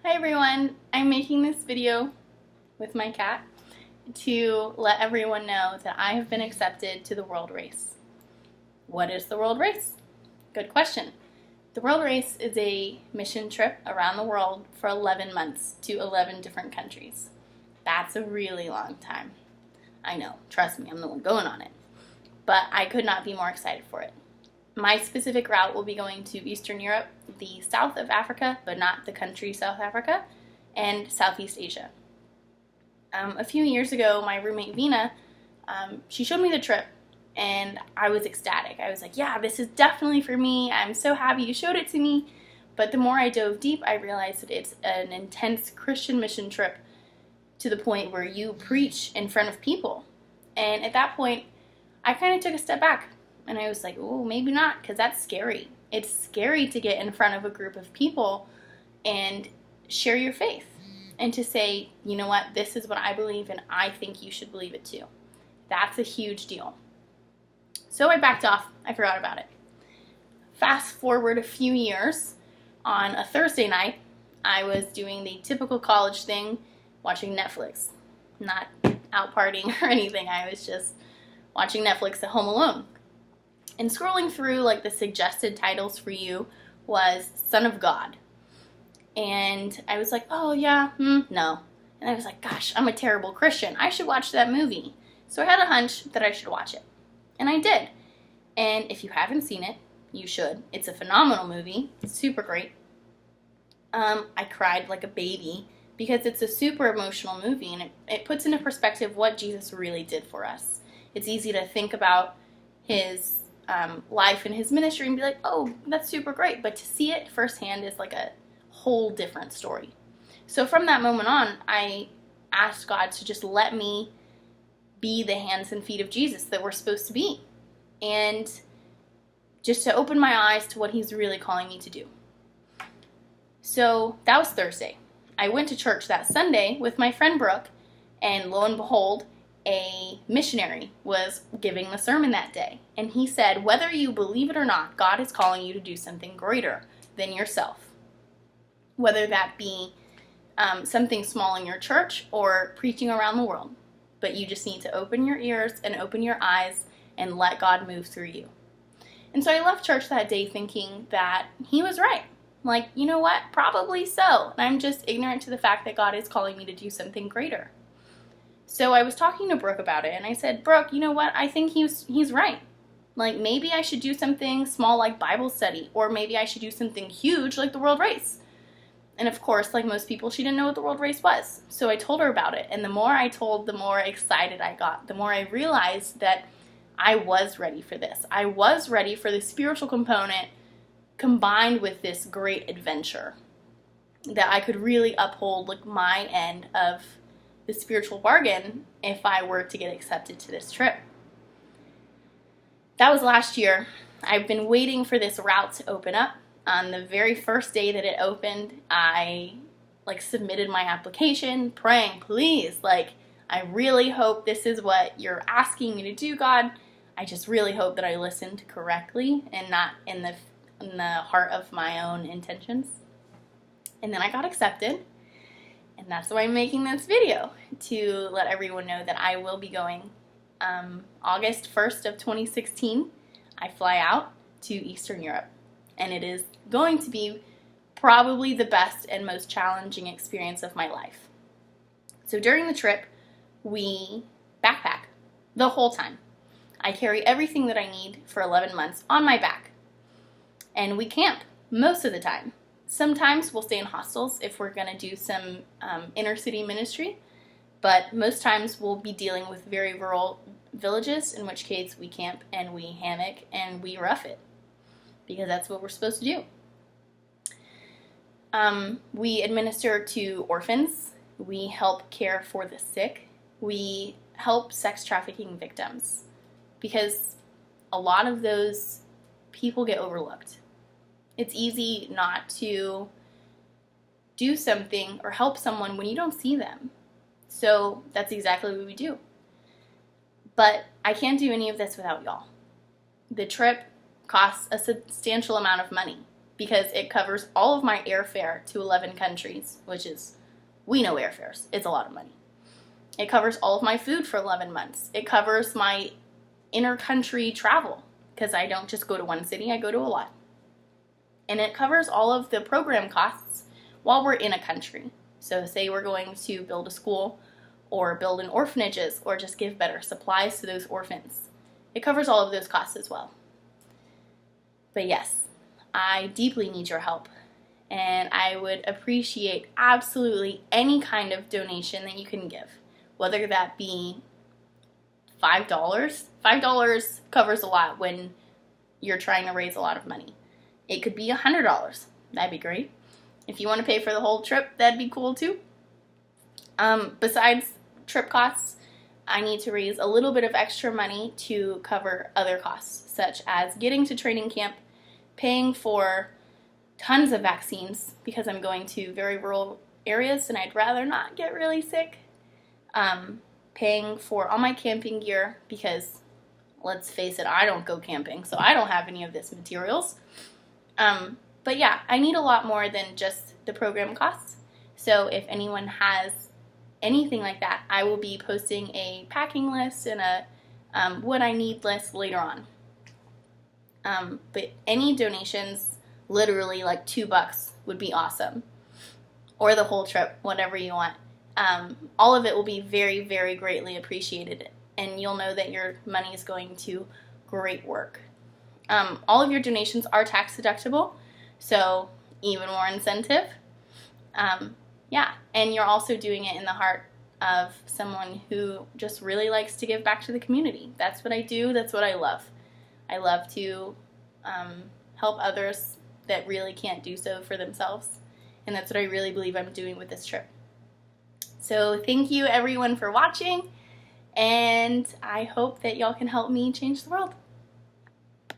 Hi everyone, I'm making this video with my cat to let everyone know that I have been accepted to the World Race. What is the World Race? Good question. The World Race is a mission trip around the world for 11 months to 11 different countries. That's a really long time. I know, trust me, I'm the one going on it. But I could not be more excited for it. My specific route will be going to Eastern Europe, the south of Africa, but not the country South Africa, and Southeast Asia. A few years ago, my roommate Vina, she showed me the trip, and I was ecstatic. I was like, yeah, this is definitely for me. I'm so happy you showed it to me. But the more I dove deep, I realized that it's an intense Christian mission trip to the point where you preach in front of people. And at that point, I kind of took a step back. And I was like, oh, maybe not, because that's scary. It's scary to get in front of a group of people and share your faith. And to say, you know what, this is what I believe and I think you should believe it too. That's a huge deal. So I backed off. I forgot about it. Fast forward a few years, on a Thursday night, I was doing the typical college thing, watching Netflix. Not out partying or anything. I was just watching Netflix at home alone. And scrolling through, like, the suggested titles for you was Son of God. And I was like, oh, yeah, no. And I was like, gosh, I'm a terrible Christian. I should watch that movie. So I had a hunch that I should watch it. And I did. And if you haven't seen it, you should. It's a phenomenal movie. It's super great. I cried like a baby because it's a super emotional movie. And it puts into perspective what Jesus really did for us. It's easy to think about his life and his ministry and be like, oh, that's super great. But to see it firsthand is like a whole different story. So from that moment on, I asked God to just let me be the hands and feet of Jesus that we're supposed to be. And just to open my eyes to what he's really calling me to do. So that was Thursday. I went to church that Sunday with my friend Brooke, and lo and behold, a missionary was giving the sermon that day. And he said, whether you believe it or not, God is calling you to do something greater than yourself. Whether that be something small in your church or preaching around the world. But you just need to open your ears and open your eyes and let God move through you. And so I left church that day thinking that he was right. Like, you know what? Probably so. And I'm just ignorant to the fact that God is calling me to do something greater. So I was talking to Brooke about it, and I said, Brooke, you know what? I think he's right. Like, maybe I should do something small like Bible study, or maybe I should do something huge like the World Race. And of course, like most people, she didn't know what the World Race was. So I told her about it, and the more I told, the more excited I got. The more I realized that I was ready for this. I was ready for the spiritual component combined with this great adventure. That I could really uphold like my end of the spiritual bargain if I were to get accepted to this trip. That was last year. I've been waiting for this route to open up. On the very first day that it opened, I submitted my application, praying, please, I really hope this is what you're asking me to do, God. I just really hope that I listened correctly and not in the heart of my own intentions. And then I got accepted. And that's why I'm making this video, to let everyone know that I will be going August 1st of 2016. I fly out to Eastern Europe, and it is going to be probably the best and most challenging experience of my life. So during the trip, we backpack the whole time. I carry everything that I need for 11 months on my back, and we camp most of the time. Sometimes we'll stay in hostels if we're going to do some inner city ministry, but most times we'll be dealing with very rural villages, in which case we camp and we hammock and we rough it, because that's what we're supposed to do. We administer to orphans, we help care for the sick, we help sex trafficking victims, because a lot of those people get overlooked. It's easy not to do something or help someone when you don't see them. So that's exactly what we do. But I can't do any of this without y'all. The trip costs a substantial amount of money. because it covers all of my airfare to 11 countries, which is, we know airfares, it's a lot of money. It covers all of my food for 11 months. It covers my inter-country travel, because I don't just go to one city, I go to a lot. And it covers all of the program costs while we're in a country. So say we're going to build a school or build an orphanages or just give better supplies to those orphans. It covers all of those costs as well. But yes, I deeply need your help, and I would appreciate absolutely any kind of donation that you can give, whether that be $5. $5 covers a lot when you're trying to raise a lot of money. It could be $100. That'd be great. If you want to pay for the whole trip, that'd be cool too. Besides trip costs, I need to raise a little bit of extra money to cover other costs, such as getting to training camp, paying for tons of vaccines because I'm going to very rural areas and I'd rather not get really sick, paying for all my camping gear because, let's face it, I don't go camping, so I don't have any of this materials. But yeah, I need a lot more than just the program costs. So if anyone has anything like that, I will be posting a packing list and a what I need list later on. But any donations, literally like $2 would be awesome. Or the whole trip, whatever you want. All of it will be very, very greatly appreciated. And you'll know that your money is going to great work. All of your donations are tax deductible, so even more incentive. Yeah, and you're also doing it in the heart of someone who just really likes to give back to the community. That's what I do. That's what I love. I love to help others that really can't do so for themselves, and that's what I really believe I'm doing with this trip. So thank you everyone for watching, and I hope that y'all can help me change the world.